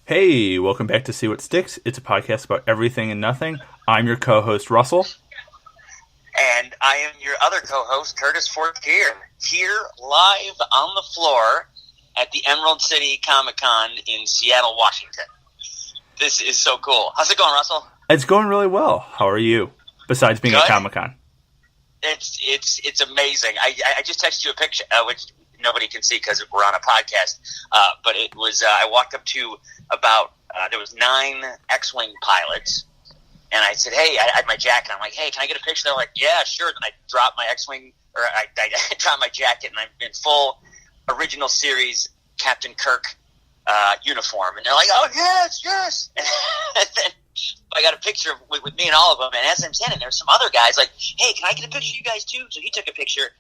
Hey, welcome back to See What Sticks. It's a podcast about everything and nothing. I'm your co-host, Russell. And I am your other co-host, Curtis Fortier, here live on the floor at the Emerald City Comic-Con in Seattle, Washington. This is so cool. How's it going, Russell? It's going really well. How are you, besides being Good. at Comic-Con? It's amazing. I just texted you a picture, which nobody can see because we're on a podcast, but it was, I walked up to about, there was 9 X-Wing pilots, and I said, hey, I had my jacket, I'm like, hey, can I get a picture? They're like, yeah, sure. Then I dropped my X-Wing, or I dropped my jacket, and I'm in full original series Captain Kirk uniform, and they're like, oh, yes. And then I got a picture with me and all of them, and as I'm standing there, some other guys like, hey, can I get a picture of you guys too? So he took a picture,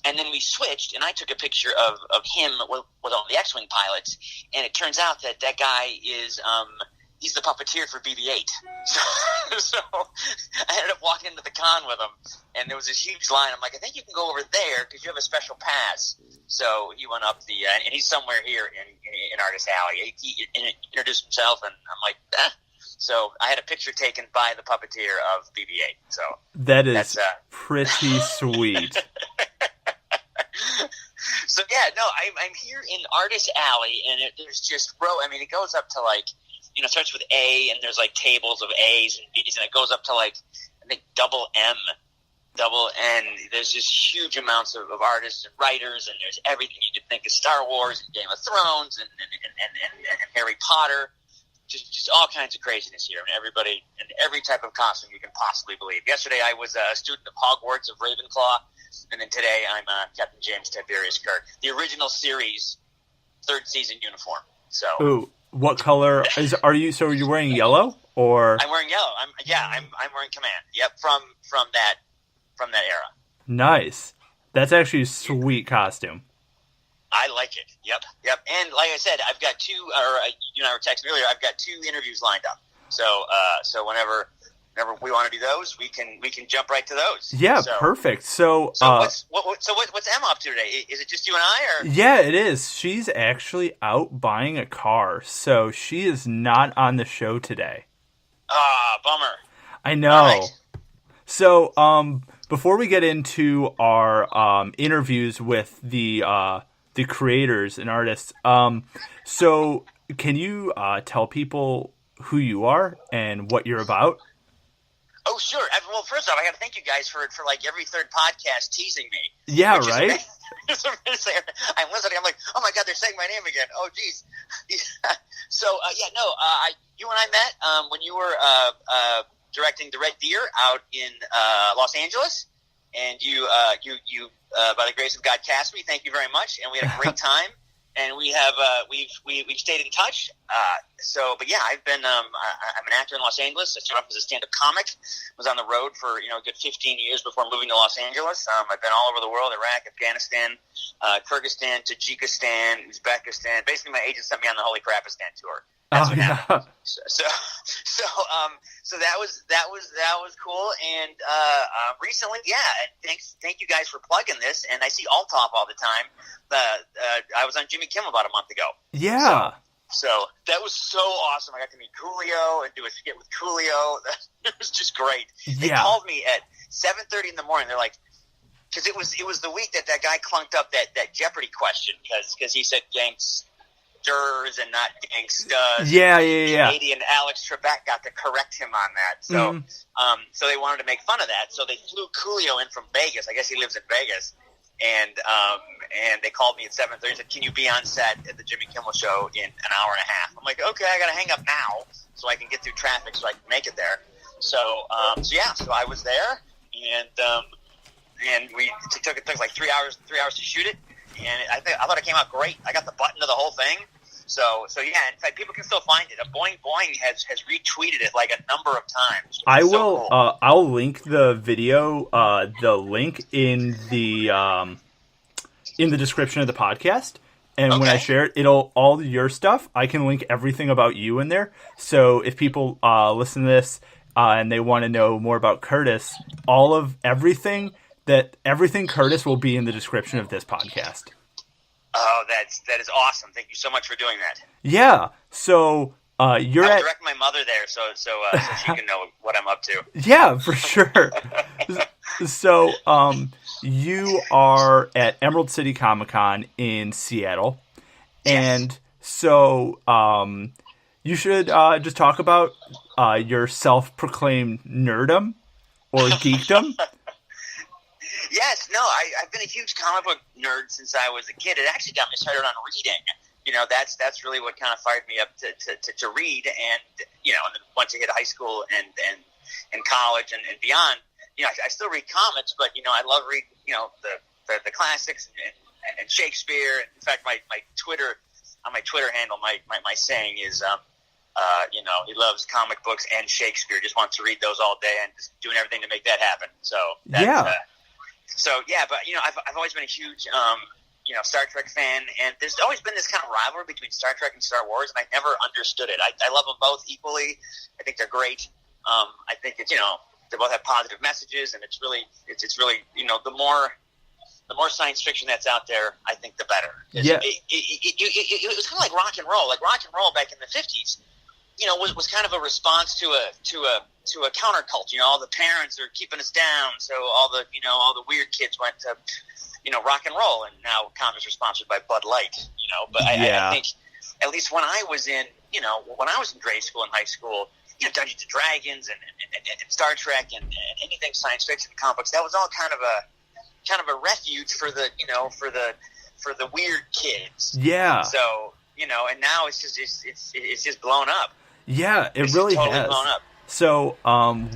and then we switched, and I took a picture of him with all the X-Wing pilots, and it turns out that guy is, he's the puppeteer for BB-8. So I ended up walking into the con with him, and there was this huge line. I'm like, I think you can go over there because you have a special pass. So he went up and he's somewhere here in Artist Alley. He introduced himself, and I'm like, eh. So I had a picture taken by the puppeteer of BB-8. So that's pretty sweet. So yeah, no, I'm here in Artist Alley, and there's just it goes up to like, it starts with A, and there's like tables of A's and B's, and it goes up to like, I think double M, double N. There's just huge amounts of artists and writers, and there's everything you could think of: Star Wars and Game of Thrones and Harry Potter. Just all kinds of craziness here, and everybody and every type of costume you can possibly believe. Yesterday I was a student of Hogwarts of Ravenclaw, and then today I'm Captain James Tiberius Kirk, the original series, 3rd season uniform. So, ooh, what color are you? So are you wearing yellow or? I'm wearing yellow. I'm wearing command. Yep, from that era. Nice. That's actually a sweet costume. I like it. Yep. And like I said, I've got 2. Or you and I were texting earlier. I've got 2 interviews lined up. So whenever we want to do those, we can jump right to those. Yeah, perfect. So what's Emma up to today? Is it just you and I, or? Yeah, it is. She's actually out buying a car, so she is not on the show today. Bummer. I know. Right. So before we get into our interviews with the creators and artists, so can you tell people who you are and what you're about? Oh, sure. Well, first off, I got to thank you guys for like every 3rd podcast teasing me. Yeah, right? I'm listening. I'm like, oh my God, they're saying my name again. Oh, geez. So, you and I met when you were directing The Red Deer out in Los Angeles, and you by the grace of God, cast me. Thank you very much, and we had a great time. And we have we've stayed in touch. But yeah, I've been I'm an actor in Los Angeles. I started off as a stand-up comic. Was on the road for a good 15 years before moving to Los Angeles. I've been all over the world: Iraq, Afghanistan, Kyrgyzstan, Tajikistan, Uzbekistan. Basically, my agent sent me on the Holy Crapistan tour. That's what happened. So that was cool. And recently, thank you guys for plugging this. And I see Althoff all the time. I was on Jimmy Kimmel about a month ago. Yeah. So that was so awesome. I got to meet Coolio and do a skit with Coolio. It was just great. They called me at 7:30 in the morning. They're like, because it was the week that guy clunked up that Jeopardy question because he said gangsters and not gangstas. Yeah. Canadian Alex Trebek got to correct him on that. So so they wanted to make fun of that. So they flew Coolio in from Vegas. I guess he lives in Vegas. And they called me at 7:30 and said, can you be on set at the Jimmy Kimmel Show in an hour and a half? I'm like, okay, I got to hang up now so I can get through traffic so I can make it there. So I was there, and it took like 3 hours to shoot it, and I thought it came out great. I got the button to the whole thing. So yeah, in fact, people can still find it. Boing Boing has retweeted it like a number of times. I will. Cool. I'll link the video, the link in the description of the podcast, and when I share it, it'll all your stuff. I can link everything about you in there. So if people listen to this and they want to know more about Curtis, everything Curtis will be in the description of this podcast. Oh, that is awesome. Thank you so much for doing that. Yeah. So You're I'll at direct my mother there so she can know what I'm up to. yeah, for sure. So, you are at Emerald City Comic Con in Seattle, and so you should just talk about your self-proclaimed nerdum or geekdom. Yes, no, I've been a huge comic book nerd since I was a kid. It actually got me started on reading. That's really what kind of fired me up to read. And and then once I hit high school and college and beyond, I still read comics, but I love reading the classics and Shakespeare. In fact, my Twitter handle, my saying is he loves comic books and Shakespeare. Just wants to read those all day and just doing everything to make that happen. So that's, but I've always been a huge Star Trek fan, and there's always been this kind of rivalry between Star Trek and Star Wars, and I never understood it. I love them both equally. I think they're great. I think it's they both have positive messages, and it's really the more science fiction that's out there, I think the better. It was kind of like rock and roll. Like rock and roll back in the 50s, was kind of a response to a counterculture. All the parents are keeping us down, so all the weird kids went to rock and roll, and now comics are sponsored by Bud Light. But I think at least when I was in grade school and high school, Dungeons and Dragons and Star Trek and anything science fiction comics, that was all kind of a refuge for the weird kids. Yeah. So and now it's just blown up. Yeah, it's really totally has. Blown up. So,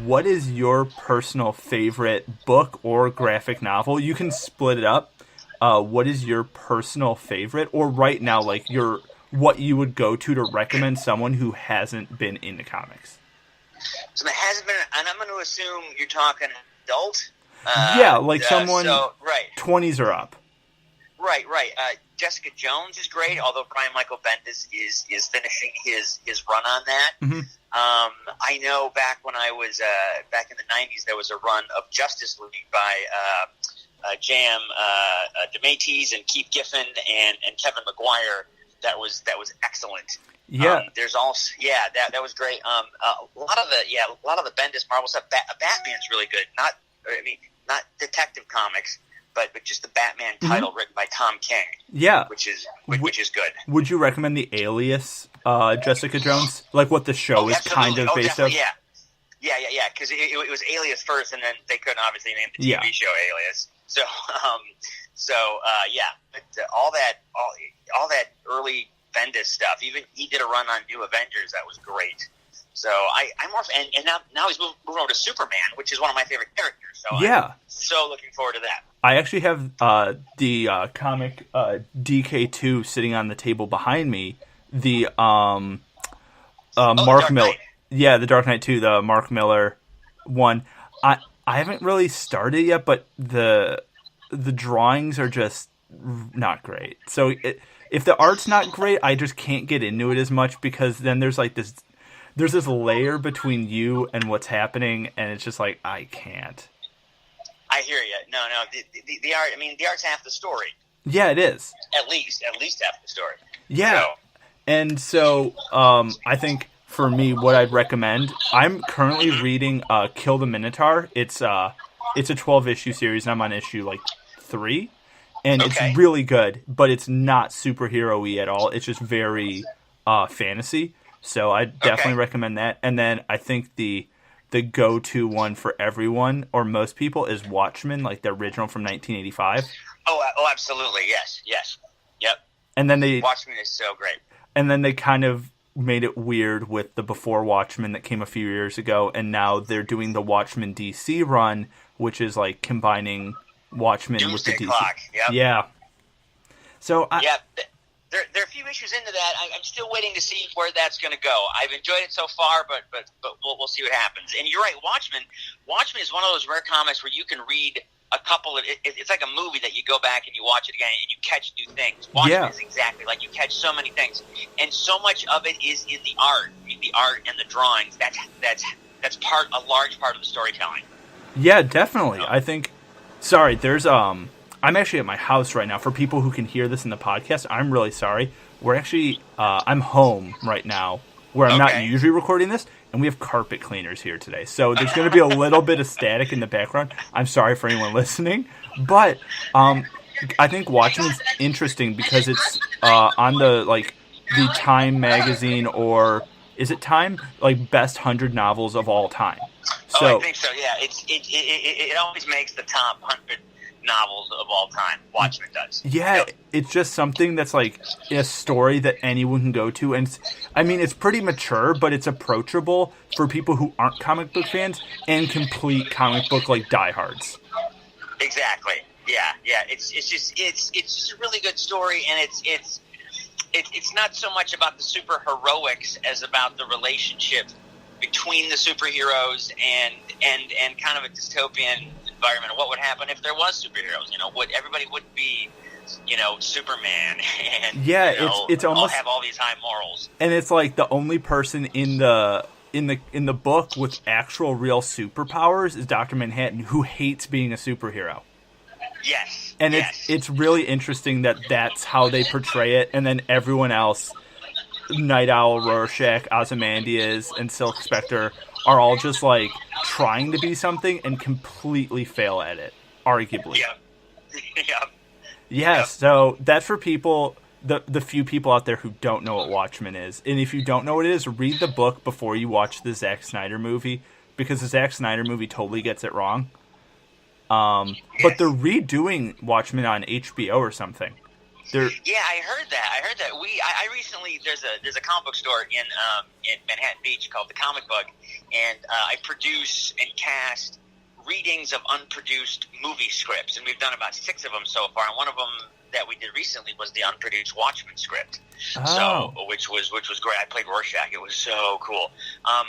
what is your personal favorite book or graphic novel? You can split it up. What is your personal favorite, or right now, like what you would go to recommend someone who hasn't been into comics? So there hasn't been, and I'm going to assume you're talking adult. Someone 20s or up. Right. Jessica Jones is great, although Brian Michael Bendis is finishing his run on that. Mm-hmm. I know back when I was back in the 90s, there was a run of Justice League by J.M. DeMatteis and Keith Giffen and Kevin Maguire. That was excellent. Yeah. There's also that was great. A lot of the Bendis Marvel stuff. Batman's really good. Not Detective Comics, but just the Batman title written by Tom King. Yeah, which is good. Would you recommend the Alias Jessica Jones, like what the show is kind of based off? Yeah. Because it was Alias first, and then they couldn't obviously name the TV show Alias. So, but all that early Bendis stuff. Even he did a run on New Avengers that was great. So I'm more, and now he's moving over to Superman, which is one of my favorite characters. So I'm so looking forward to that. I actually have the comic DK2 sitting on the table behind me. The Mark Miller, the Dark Knight 2, the Mark Miller one. I haven't really started yet, but the drawings are just not great. So if the art's not great, I just can't get into it as much, because then there's this layer between you and what's happening, and it's just like, I can't. I hear you. No, the art. I mean, the art's half the story. Yeah, it is. At least half the story. Yeah, and so I think for me, what I'd recommend, I'm currently reading Kill the Minotaur. It's a 12-issue series, and I'm on issue 3, and it's really good, but it's not superhero-y at all. It's just very fantasy. So I definitely recommend that. And then I think the go-to one for everyone, or most people, is Watchmen, like the original from 1985. Oh, absolutely, yes, yep. And then Watchmen is so great. And then they kind of made it weird with the Before Watchmen that came a few years ago, and now they're doing the Watchmen DC run, which is like combining Watchmen Doomsday with the DC. Clock. Yep. Yeah. So There are a few issues into that. I'm still waiting to see where that's going to go. I've enjoyed it so far, but we'll see what happens. And you're right, Watchmen is one of those rare comics where you can read a couple of it's like a movie that you go back and you watch it again and you catch new things. Watchmen is exactly like you catch so many things, and so much of it is in the art and the drawings. That's a large part of the storytelling. Yeah, definitely. I think. Sorry, there's I'm actually at my house right now. For people who can hear this in the podcast, I'm really sorry. We're actually I'm home right now where I'm not Okay. usually recording this, and we have carpet cleaners here today. So there's going to be a little bit of static in the background. I'm sorry for anyone listening, but I think Watchmen's interesting because it's on the Time magazine, or is it Time, best 100 novels of all time. So I think so. Yeah, it always makes the top 100 novels of all time. Watchmen does. yeah, Yep. it's just something that's like a story that anyone can go to, and it's pretty mature, but it's approachable for people who aren't comic book fans and complete comic book diehards. Exactly. Yeah. It's just a really good story, and it's not so much about the super heroics as about the relationship between the superheroes and kind of a dystopian environment. What would happen if there was superheroes? Everybody wouldn't be, Superman, and it's almost have all these high morals. And it's like the only person in the book with actual real superpowers is Dr. Manhattan, who hates being a superhero. Yes. And it's really interesting that that's how they portray it, and then everyone else, Night Owl, Rorschach, Ozymandias, and Silk Spectre, are all just trying to be something and completely fail at it, arguably. Yep. Yes, so that's for people, the few people out there who don't know what Watchmen is. And if you don't know what it is, read the book before you watch the Zack Snyder movie, because the Zack Snyder movie totally gets it wrong. But they're redoing Watchmen on HBO or something. Yeah, I heard that. I recently there's a comic book store in Manhattan Beach called The Comic Book, and I produce and cast readings of unproduced movie scripts, and we've done about 6 of them so far. And one of them that we did recently was the unproduced Watchmen script. So which was great. I played Rorschach. It was so cool.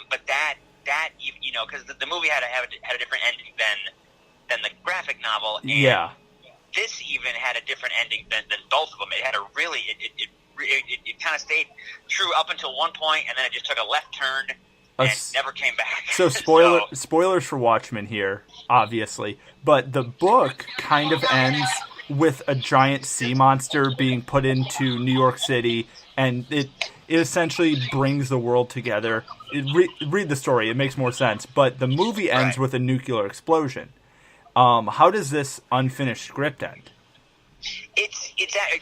But that because the movie had a different ending than the graphic novel. And this even had a different ending than both of them. It had a really it kind of stayed true up until one point, and then it just took a left turn and never came back. So spoilers for Watchmen here, obviously, but the book kind of ends with a giant sea monster being put into New York City, and it essentially brings the world together. Read the story; it makes more sense. But the movie ends with a nuclear explosion. How does this unfinished script end? It's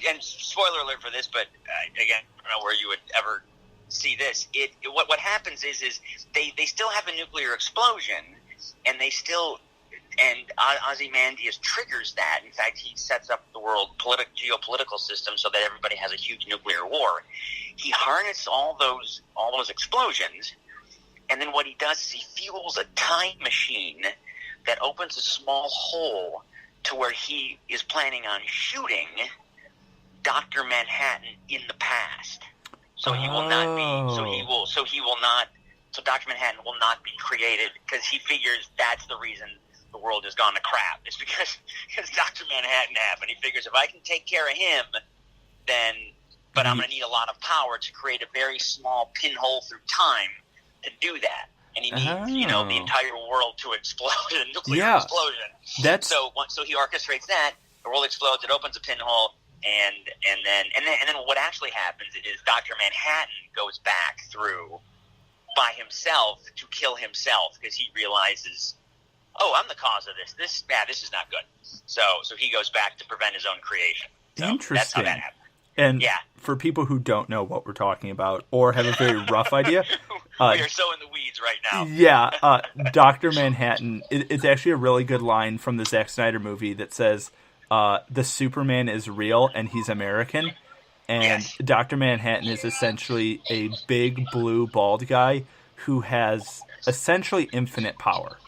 and spoiler alert for this, but again, I don't know where you would ever see this. What happens is they still have a nuclear explosion, and Ozymandias triggers that. In fact, he sets up the world geopolitical system so that everybody has a huge nuclear war. He harnesses all those explosions, and then what he does is he fuels a time machine that opens a small hole to where he is planning on shooting Dr. Manhattan in the past. So he will not be. So Dr. Manhattan will not be created, because he figures that's the reason the world has gone to crap. It's because Dr. Manhattan happened. He figures if I can take care of him, but I'm going to need a lot of power to create a very small pinhole through time to do that. And he needs, the entire world to explode, a nuclear explosion. So he orchestrates that. The world explodes. It opens a pinhole, and then what actually happens is Dr. Manhattan goes back through by himself to kill himself, because he realizes, I'm the cause of this. This is not good. So he goes back to prevent his own creation. So Interesting. That's how that happened. And for people who don't know what we're talking about or have a very rough idea, we are so in the weeds right now. Yeah, Dr. Manhattan, it's actually a really good line from the Zack Snyder movie that says, the Superman is real and he's American. And Dr. Manhattan is essentially a big blue bald guy who has essentially infinite power.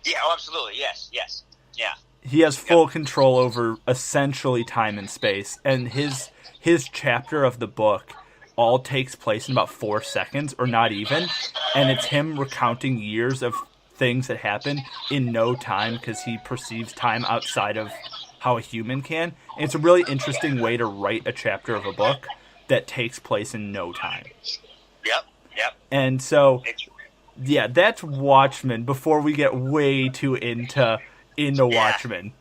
Yeah, absolutely. Yes. Yeah. He has full control over essentially time and space, and his chapter of the book all takes place in about 4 seconds, or not even, and it's him recounting years of things that happen in no time, because he perceives time outside of how a human can. And it's a really interesting way to write a chapter of a book that takes place in no time. Yep. And so, that's Watchmen, before we get way too into Watchmen.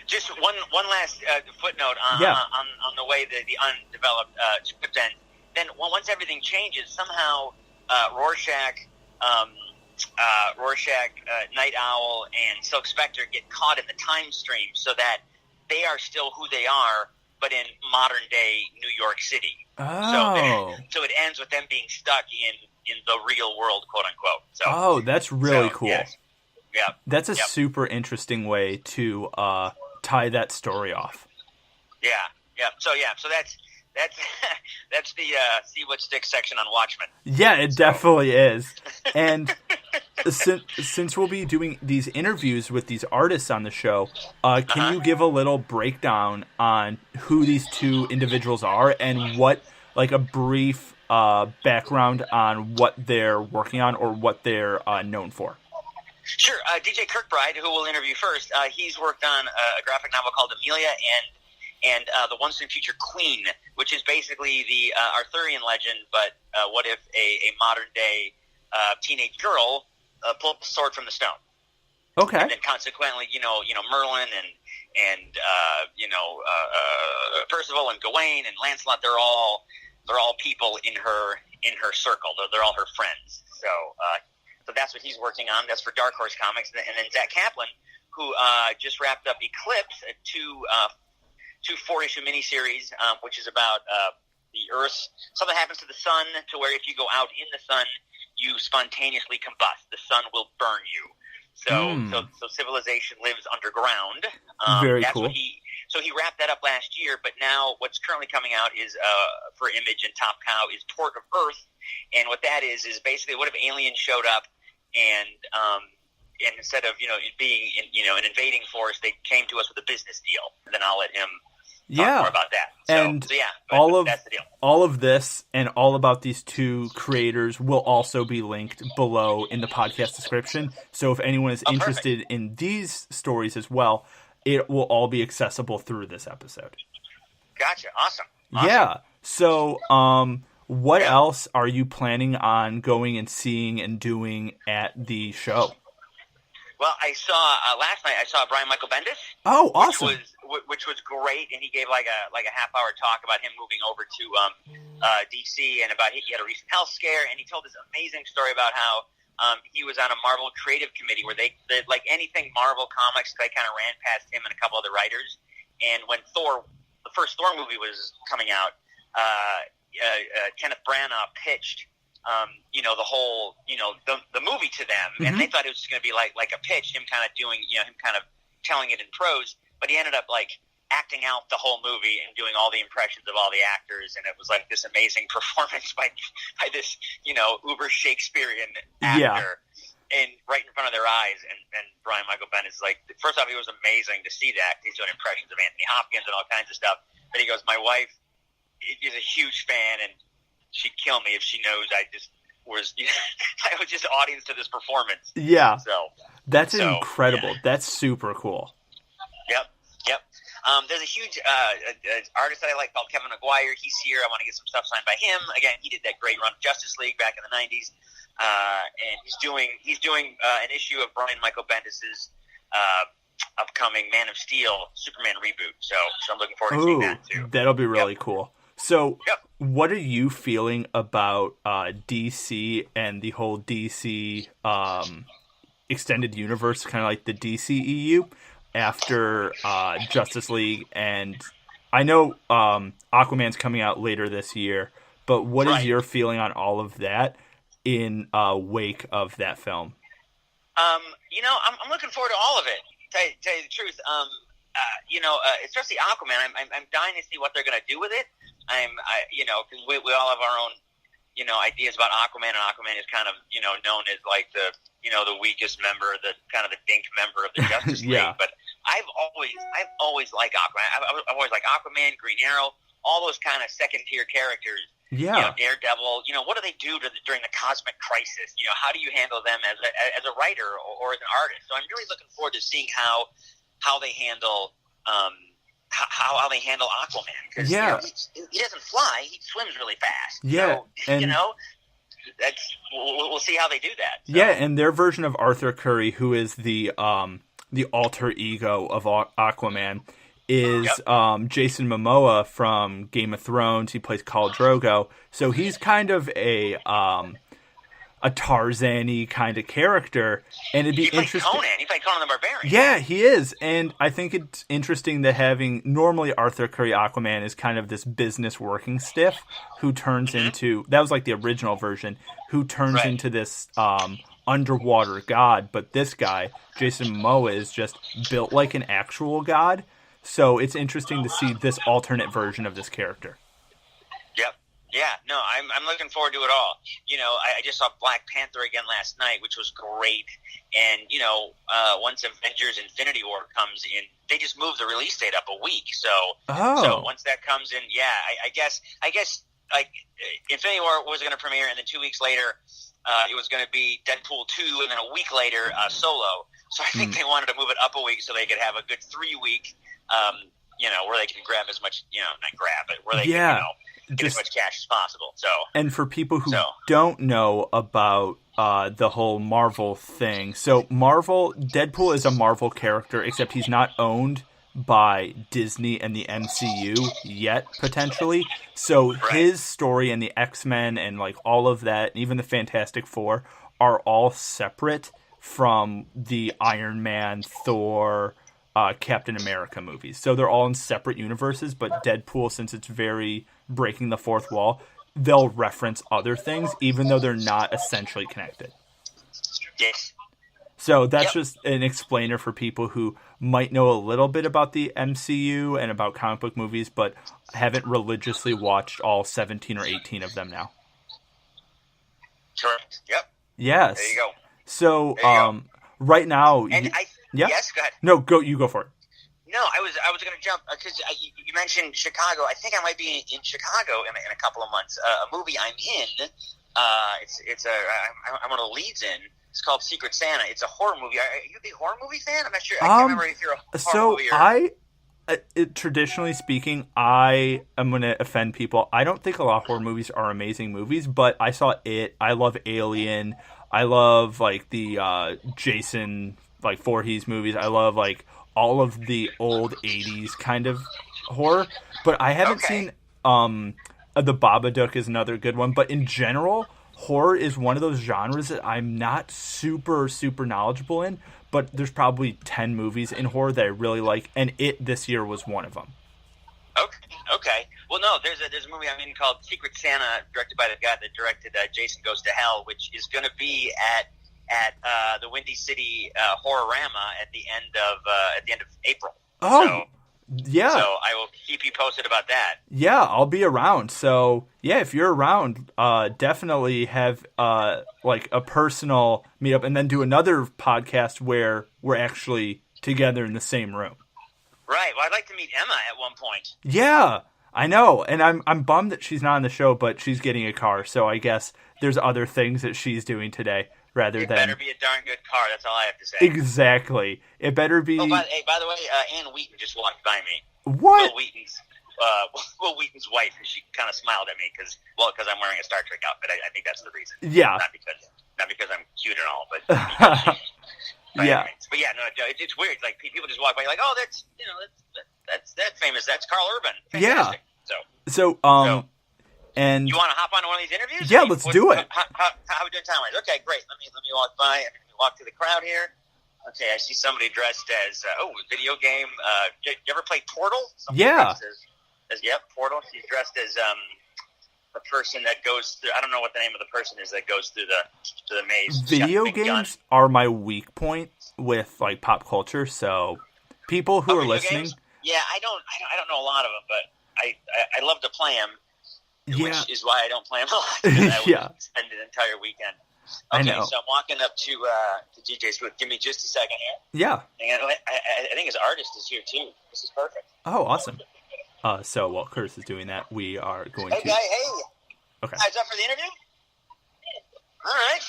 Just one last footnote on the way the undeveloped script end. then once everything changes, somehow Rorschach, Night Owl, and Silk Spectre get caught in the time stream, so that they are still who they are, but in modern day New York City. Oh. So it ends with them being stuck in the real world, quote unquote. So, that's really cool. Yes. Yeah. That's a super interesting way to tie that story off. Yeah. Yeah. So that's that's the see what sticks section on Watchmen. Yeah, it definitely is. And since we'll be doing these interviews with these artists on the show, can you give a little breakdown on who these two individuals are and what, like, a brief background on what they're working on or what they're known for? Sure. DJ Kirkbride, who we'll interview first, he's worked on a graphic novel called Amelia and the Once and Future Queen, which is basically the Arthurian legend, but what if a modern-day teenage girl pulled the sword from the stone? Okay. And then consequently, Merlin and Percival and Gawain and Lancelot, they're all people in her circle. They're all her friends. So that's what he's working on. That's for Dark Horse Comics. And then Zack Kaplan, who just wrapped up Eclipse, two 4-issue miniseries, which is about the Earth. Something happens to the sun to where if you go out in the sun, you spontaneously combust. The sun will burn you. So civilization lives underground. Very cool. So he wrapped that up last year, but now what's currently coming out is for Image and Top Cow is Port of Earth, and what that is basically what if aliens showed up and instead of being an invading force, they came to us with a business deal. And then I'll let him talk more about that. That's the deal. All of this and all about these two creators will also be linked below in the podcast description. So if anyone is interested in these stories as well, it will all be accessible through this episode. Gotcha. Awesome. Yeah. So, what else are you planning on going and seeing and doing at the show? Well, I saw last night. I saw Brian Michael Bendis. Oh, awesome! Which was great, and he gave like a half-hour talk about him moving over to DC and about he had a recent health scare, and he told this amazing story about how he was on a Marvel creative committee where they like anything Marvel comics, they kind of ran past him and a couple other writers. And when the first Thor movie was coming out, Kenneth Branagh pitched the whole, the movie to them, and they thought it was just going to be like a pitch, him kind of doing, him kind of telling it in prose, but he ended up like acting out the whole movie and doing all the impressions of all the actors, and it was like this amazing performance by this, uber Shakespearean actor, and right in front of their eyes, and Brian Michael Bendis is like, first off, it was amazing to see that, he's doing impressions of Anthony Hopkins and all kinds of stuff, but he goes, my wife is a huge fan, and she'd kill me if she knows I was just audience to this performance. Yeah. That's incredible. Yeah. That's super cool. Yep. There's a huge artist that I like called Kevin McGuire. He's here. I want to get some stuff signed by him. Again, he did that great run of Justice League back in the 90s. And he's doing an issue of Brian Michael Bendis's upcoming Man of Steel Superman reboot. So I'm looking forward to seeing that too. That'll be really cool. So, what are you feeling about DC and the whole DC extended universe, kind of like the DCEU, after Justice League? And I know Aquaman's coming out later this year, but what is your feeling on all of that in wake of that film? I'm looking forward to all of it. Tell you the truth, especially Aquaman. I'm dying to see what they're going to do with it. Because we all have our own, ideas about Aquaman, and Aquaman is kind of, known as like the weakest member, the kind of the dink member of the Justice League. But I've always liked Aquaman. I've always liked Aquaman, Green Arrow, all those kind of second tier characters. Daredevil. What do they do during the cosmic crisis? How do you handle them as a writer or as an artist? So I'm really looking forward to seeing how they handle. How they handle Aquaman. Because, he doesn't fly, he swims really fast. So, and we'll see how they do that. So. Yeah, and their version of Arthur Curry, who is the alter ego of Aquaman, is Jason Momoa from Game of Thrones. He plays Khal Drogo. So he's kind of a Tarzan-y kind of character, and it'd be interesting. He played Conan the Barbarian. Yeah, he is, and I think it's interesting that having normally Arthur Curry Aquaman is kind of this business working stiff who turns into, that was like the original version, who turns into this underwater god, but this guy, Jason Momoa, is just built like an actual god. So it's interesting to see this alternate version of this character. Yep. Yeah, no, I'm looking forward to it all. You know, I just saw Black Panther again last night, which was great. And, you know, once Avengers Infinity War comes in, they just moved the release date up a week. So once that comes in, I guess like Infinity War was going to premiere, and then 2 weeks later it was going to be Deadpool 2, and then a week later Solo. So I think they wanted to move it up a week so they could have a good 3 week, you know, where they can grab as much, you know, not grab, but where they can, you know, get as much cash as possible. So, and for people who don't know about the whole Marvel thing, so Deadpool is a Marvel character, except he's not owned by Disney and the MCU yet, potentially. So his story and the X-Men and like all of that, even the Fantastic Four, are all separate from the Iron Man, Thor, Captain America movies. So they're all in separate universes, but Deadpool, since it's very breaking the fourth wall, they'll reference other things, even though they're not essentially connected. Yes. So that's just an explainer for people who might know a little bit about the MCU and about comic book movies, but haven't religiously watched all 17 or 18 of them now. Correct. Yep. Yes. There you go. So, right now... And Yes, go ahead. No, you go for it. No, I was going to jump because you mentioned Chicago. I think I might be in Chicago in a couple of months. A movie I'm in. I'm one of the leads in. It's called Secret Santa. It's a horror movie. Are you a big horror movie fan? I'm not sure. I can't remember if you're a horror movie or... traditionally speaking, I am going to offend people. I don't think a lot of horror movies are amazing movies, but I saw it. I love Alien. I love like the Jason, like Voorhees movies. I love like all of the old 80s kind of horror, but I haven't seen The Babadook is another good one. But in general, horror is one of those genres that I'm not super knowledgeable in, but there's probably 10 movies in horror that I really like, and It this year was one of them. Okay. Well, no, there's a movie I'm in called Secret Santa, directed by the guy that directed Jason Goes to Hell, which is going to be at the Windy City Horrorama at the end of April. Yeah. So I will keep you posted about that. Yeah, I'll be around. So yeah, if you're around, definitely have like a personal meetup, and then do another podcast where we're actually together in the same room. Right. Well, I'd like to meet Emma at one point. Yeah, I know, and I'm bummed that she's not on the show, but she's getting a car, so I guess there's other things that she's doing today. It better be a darn good car. That's all I have to say. Exactly. It better be. Oh, by the way, Ann Wheaton just walked by me. What? Will Wheaton's wife, and she kind of smiled at me because I'm wearing a Star Trek outfit. I think that's the reason. Yeah. Not because I'm cute and all, but. Yeah. But yeah, no, it's weird. Like people just walk by, like, oh, that's famous. That's Carl Urban. Fantastic. Yeah. So. And you want to hop on one of these interviews? Yeah, let's do it. How are we doing time-wise? Okay, great. Let me walk by. Let me walk through the crowd here. Okay, I see somebody dressed as video game. You ever play Portal? Yeah. Portal. She's dressed as the person that goes through. I don't know what the name of the person is that goes through the maze. Video games are my weak point with like pop culture. So people who are listening, yeah, I don't know a lot of them, but I love to play them. Yeah. Which is why I don't play them a lot. I would spend an entire weekend. Okay, I know. So I'm walking up to DJ's booth. Give me just a second here. Yeah. And I think his artist is here too. This is perfect. Oh, awesome. So while Curtis is doing that, we are going to... Hey, guy, hey. Okay. Is up for the interview? All right.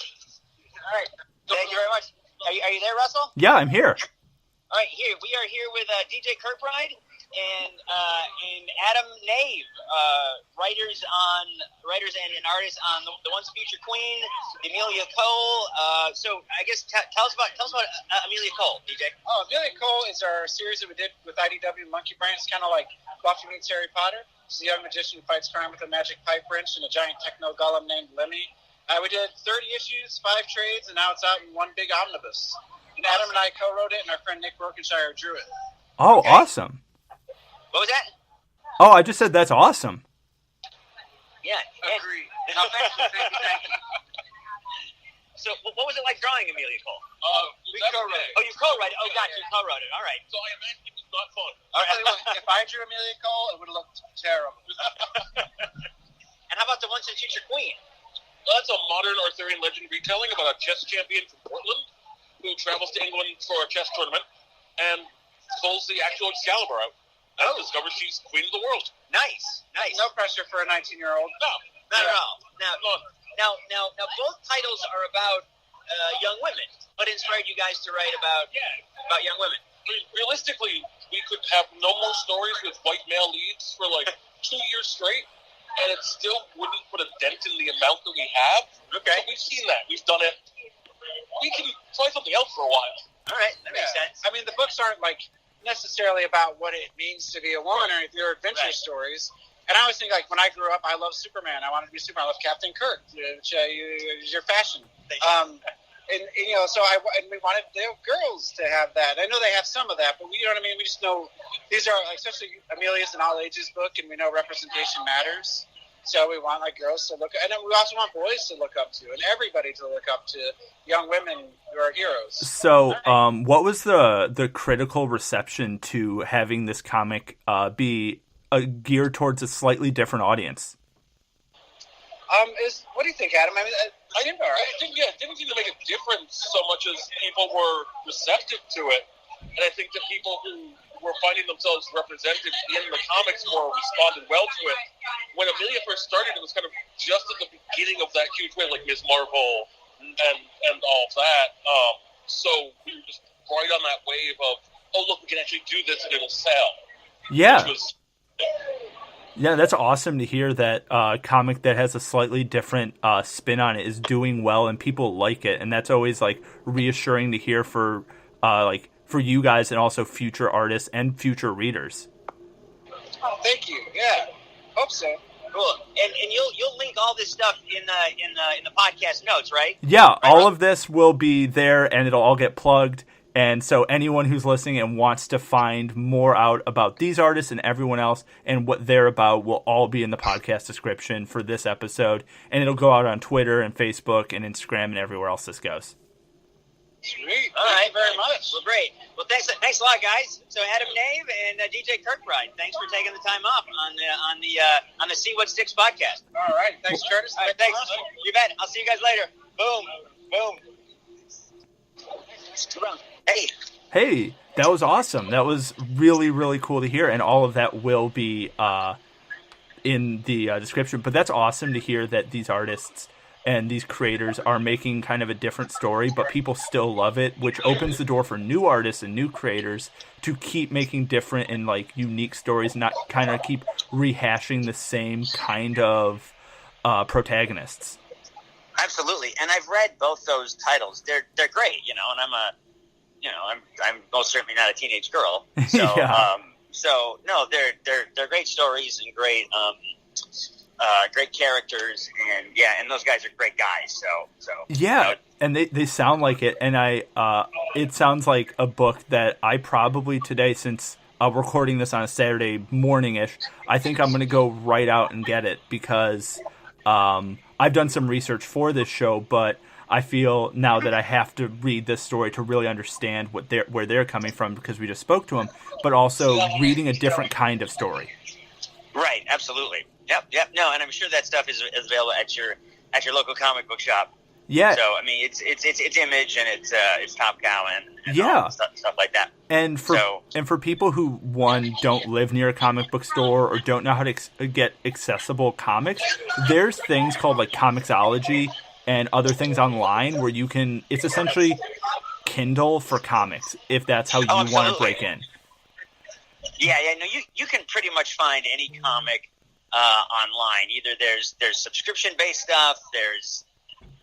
Thank you very much. Are you there, Russell? Yeah, I'm here. All right, we are here with DJ Kirkbride, and Adam Knave, writers and an artist on the Once Future Queen, Amelia Cole. So I guess tell us about Amelia Cole, DJ. Oh, Amelia Cole is our series that we did with IDW Monkey Brain. It's kind of like Buffy meets Harry Potter. She's a young magician who fights crime with a magic pipe wrench and a giant techno golem named Lemmy. We did 30 issues, 5 trades, and now it's out in one big omnibus. And Adam and I co-wrote it, and our friend Nick Brokenshire drew it. Oh, okay. Awesome. What was that? Oh, I just said that's awesome. Yeah. Agreed. No, thank you. So, what was it like drawing Amelia Cole? We co-wrote it. Oh, you co-wrote it? Oh, gotcha, you co-wrote it. All right. So I imagine it was not fun. All right. I'll tell you what, if I drew Amelia Cole, it would have looked terrible. And how about the Once and Future Queen? That's a modern Arthurian legend retelling about a chess champion from Portland who travels to England for a chess tournament and pulls the actual Excalibur out and discovers she's queen of the world. Nice. No pressure for a 19-year-old. No, not at all. Now, both titles are about young women. What inspired you guys to write about young women? Realistically, we could have no more stories with white male leads for like 2 years straight, and it still wouldn't put a dent in the amount that we have. Okay. So we've seen that. We've done it. We can try something else for a while. All right, that makes sense. I mean, the books aren't like necessarily about what it means to be a woman or anything. They're adventure stories. And I always think, like, when I grew up, I loved Superman. I wanted to be Superman. I loved Captain Kirk, which is your fashion. And you know, so we wanted the girls to have that. I know they have some of that, but you know what I mean? We just know these are, like, especially Amelia's an all-ages book, and we know representation matters. So we want, like, girls to look, and then we also want boys to look up to, and everybody to look up to young women who are heroes. So, what was the critical reception to having this comic be geared towards a slightly different audience? What do you think, Adam? I mean, I didn't seem to make a difference so much as people were receptive to it, and I think that people who were finding themselves represented in the comics more responded well to it. When Amelia first started, it was kind of just at the beginning of that huge wave, like Ms. Marvel and all of that. So we were just right on that wave of, oh, look, we can actually do this and it'll sell. Yeah. Yeah, that's awesome to hear that comic that has a slightly different spin on it is doing well and people like it, and that's always like reassuring to hear for for you guys and also future artists and future readers. Oh, thank you. Yeah, hope so. Cool. And you'll link all this stuff in the podcast notes, right? Yeah, right all on? of this will be there, and it'll all get plugged. And so anyone who's listening and wants to find more out about these artists and everyone else and what they're about will all be in the podcast description for this episode. And it'll go out on Twitter and Facebook and Instagram and everywhere else this goes. Sweet. All right. Thank you very much. Well, great. Well, thanks a lot, guys. So Adam Knave and DJ Kirkbride, thanks for taking the time off on the See What Sticks podcast. All right. Thanks, Curtis. All right, thanks. You bet. I'll see you guys later. Boom. Hey, that was awesome. That was really, really cool to hear, and all of that will be in the description. But that's awesome to hear that these artists and these creators are making kind of a different story, but people still love it, which opens the door for new artists and new creators to keep making different and like unique stories, not kind of keep rehashing the same kind of protagonists. Absolutely, and I've read both those titles. They're great, you know, and I'm most certainly not a teenage girl. So yeah. So no, they're great stories and great characters, and those guys are great guys. So yeah, you know, and they sound like it, and it sounds like a book that I probably today, since recording this on a Saturday morning-ish, I think I'm going to go right out and get it because I've done some research for this show, but I feel now that I have to read this story to really understand where they're coming from because we just spoke to them, but also reading a different kind of story. Right, absolutely. Yep. No, and I'm sure that stuff is available at your local comic book shop. Yeah. So I mean, it's Image and it's Top Cow and yeah, all stuff like that. And for people who don't live near a comic book store or don't know how to get accessible comics, there's things called like Comixology and other things online where you can. It's essentially Kindle for comics if that's how you want to break in. Yeah. No, you can pretty much find any comic online. Either there's subscription based stuff.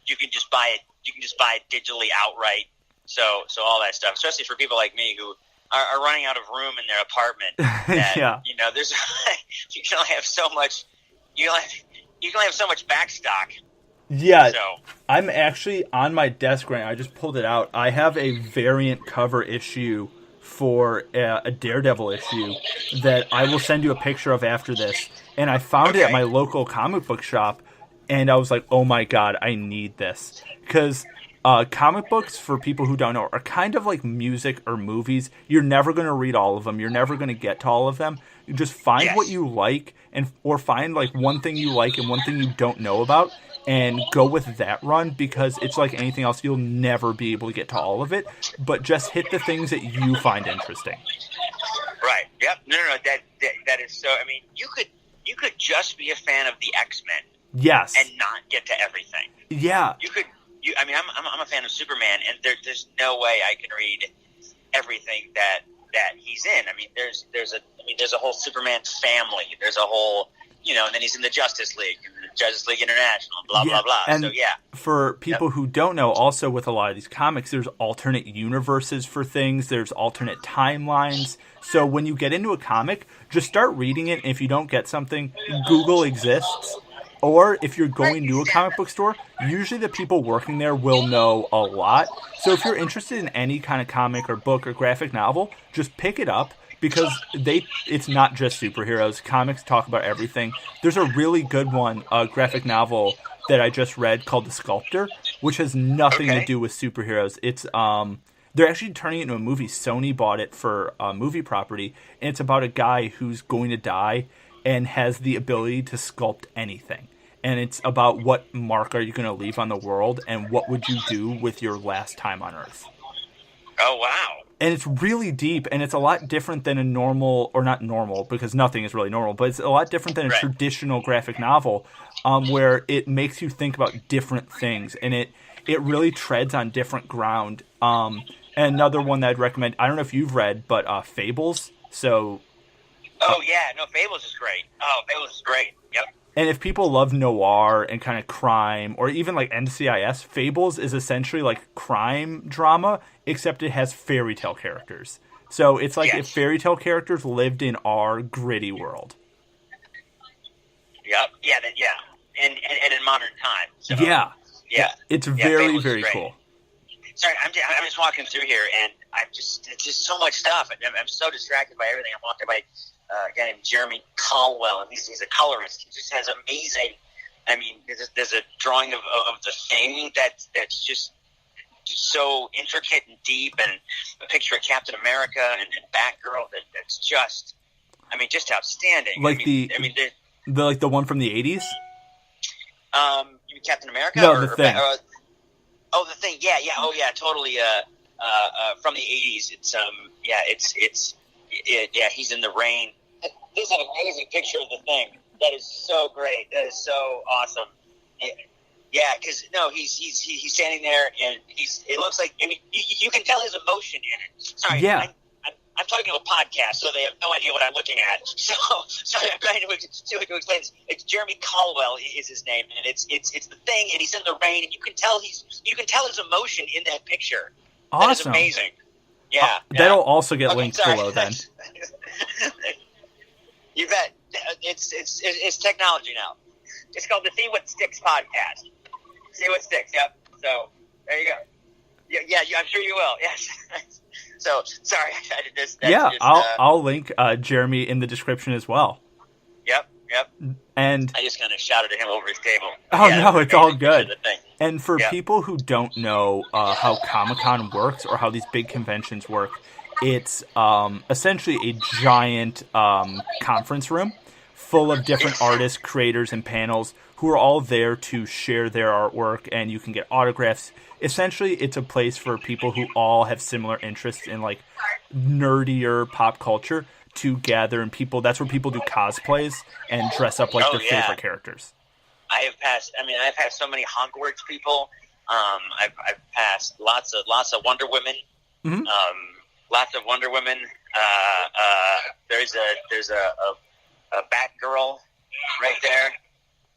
You can just buy it. You can just buy it digitally outright. So all that stuff, especially for people like me who are running out of room in their apartment. That, Yeah. There's you can only have so much. You can only have so much backstock. Yeah, So I'm actually on my desk right now. I just pulled it out. I have a variant cover issue for a Daredevil issue that I will send you a picture of after this. And I found it at my local comic book shop, and I was like, oh my god, I need this. Because comic books, for people who don't know, are kind of like music or movies. You're never going to read all of them. You're never going to get to all of them. You just find what you like, or find like one thing you like and one thing you don't know about, and go with that run, because it's like anything else. You'll never be able to get to all of it, but just hit the things that you find interesting. right, yep, no, that is so. I mean, you could just be a fan of the X-Men, Yes. and not get to everything. Yeah. I mean, I'm a fan of Superman, and there's no way I can read everything that he's in. I mean, there's a whole Superman family. There's a whole, and then he's in the Justice League, International, blah blah blah. And so yeah, for people who don't know, also with a lot of these comics, there's alternate universes for things. There's alternate timelines. So when you get into a comic, just start reading it. And if you don't get something, Google exists. Or if you're going to a comic book store, usually the people working there will know a lot. So if you're interested in any kind of comic or book or graphic novel, just pick it up, because it's not just superheroes. Comics talk about everything. There's a really good one, a graphic novel that I just read called The Sculptor, which has nothing to do with superheroes. It's they're actually turning it into a movie. Sony bought it for a movie property, and it's about a guy who's going to die and has the ability to sculpt anything. And it's about what mark are you going to leave on the world, and what would you do with your last time on Earth. Oh, wow. And it's really deep, and it's a lot different than a normal, or not normal, because nothing is really normal, but it's a lot different than a traditional graphic novel, where it makes you think about different things, and it really treads on different ground. And another one that I'd recommend, I don't know if you've read, but Fables. So. Oh, yeah. No, Fables is great. Oh, Fables is great. Yep. And if people love noir and kind of crime, or even like NCIS, Fables is essentially like crime drama, except it has fairy tale characters. So it's like if fairy tale characters lived in our gritty world. Yep. Yeah. And in modern times. So, yeah. It's very, Fables very cool. Sorry, I'm just walking through here, and it's just so much stuff. I'm so distracted by everything. I'm walking by a guy named Jeremy Colwell, and he's a colorist. He just has amazing. I mean, there's a drawing of the Thing that's just so intricate and deep, and a picture of Captain America and Batgirl that's just, just outstanding. Like the one from the 80s. You mean Captain America? No, the Thing. The Thing. Yeah. Oh, yeah. Totally. From the 80s. It's he's in the rain. This is an amazing picture of the Thing. That is so great. That is so awesome. Yeah, because he's standing there, and it looks like, you can tell his emotion in it. Sorry. Yeah. I'm talking to a podcast, so they have no idea what I'm looking at. So I'm trying to explain this. It's Jeremy Colwell is his name, and it's the Thing, and he's in the rain, and you can tell his emotion in that picture. Awesome. That is amazing. Yeah. That'll also get linked below then. You bet. It's technology now. It's called the See What Sticks podcast. See What Sticks. Yep. So there you go. Yeah. I'm sure you will. Yes. So sorry. I did this. I'll link Jeremy in the description as well. Yep. And I just kind of shouted at him over his table. Oh, no, it's all good. And for Yep. people who don't know how Comic-Con works or how these big conventions work, it's essentially a giant conference room full of different artists, creators, and panels who are all there to share their artwork, and you can get autographs. Essentially, it's a place for people who all have similar interests in like nerdier pop culture to gather, and that's where people do cosplays and dress up like their favorite characters. I've passed so many Hogwarts people. I've passed lots of Wonder Women. Mm-hmm. Lots of Wonder Women. There's a Batgirl right there.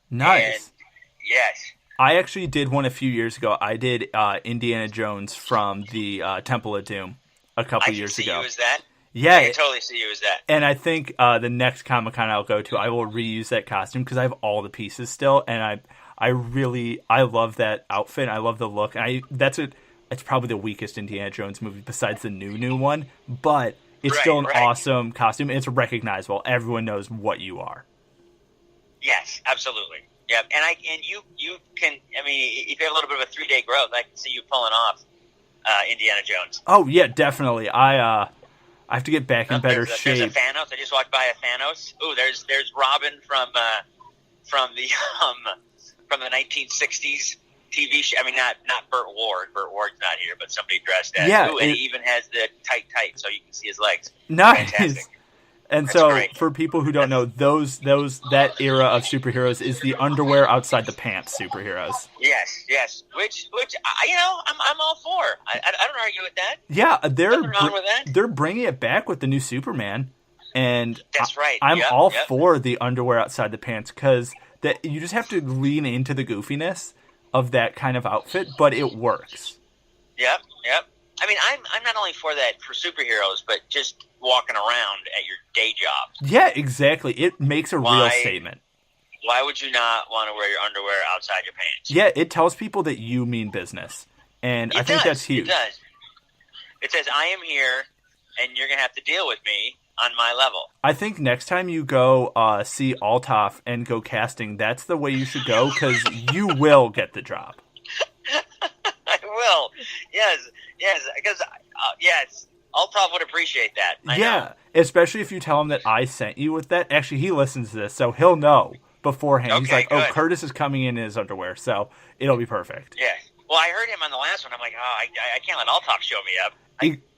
Nice. And, yes. I actually did one a few years ago. I did Indiana Jones from the Temple of Doom a couple years ago. I can see you as that. Yeah. I can totally see you as that. And I think the next Comic-Con I'll go to, I will reuse that costume because I have all the pieces still, and I love that outfit. I love the look. And it's probably the weakest Indiana Jones movie besides the new one, but it's still an awesome costume. It's recognizable. Everyone knows what you are. Yes, absolutely. Yeah, and you can. I mean, if you have a little bit of a 3-day growth, I can see you pulling off Indiana Jones. Oh yeah, definitely. I have to get back in better shape. There's a Thanos. I just walked by a Thanos. Ooh, there's Robin from the 1960s TV show. I mean, not Burt Ward. Burt Ward's not here, but somebody dressed as. Yeah, ooh, and he even has the tight, so you can see his legs. Nice. Fantastic. And That's so, great. for people who don't know, that era of superheroes is the underwear outside the pants superheroes. Yes. Which I'm all for. I don't argue with that. Yeah, Nothing wrong with that. they're bringing it back with the new Superman, and That's right. I'm all for the underwear outside the pants because that you just have to lean into the goofiness of that kind of outfit, but it works. Yep. I mean, I'm not only for that for superheroes, but just walking around at your day job. Yeah, exactly. It makes a real statement. Why would you not want to wear your underwear outside your pants? Yeah, it tells people that you mean business, and I think that's huge. It does. It says, I am here, and you're going to have to deal with me on my level. I think next time you go see Althoff and go casting, that's the way you should go, because you will get the job. I will. Yes, because, yes, Althoff would appreciate that. I know. Especially if you tell him that I sent you with that. Actually, he listens to this, so he'll know beforehand. Okay, he's like, good. oh, Curtis is coming in his underwear, so it'll be perfect. Yeah. Well, I heard him on the last one. I'm like, I can't let Althoff show me up.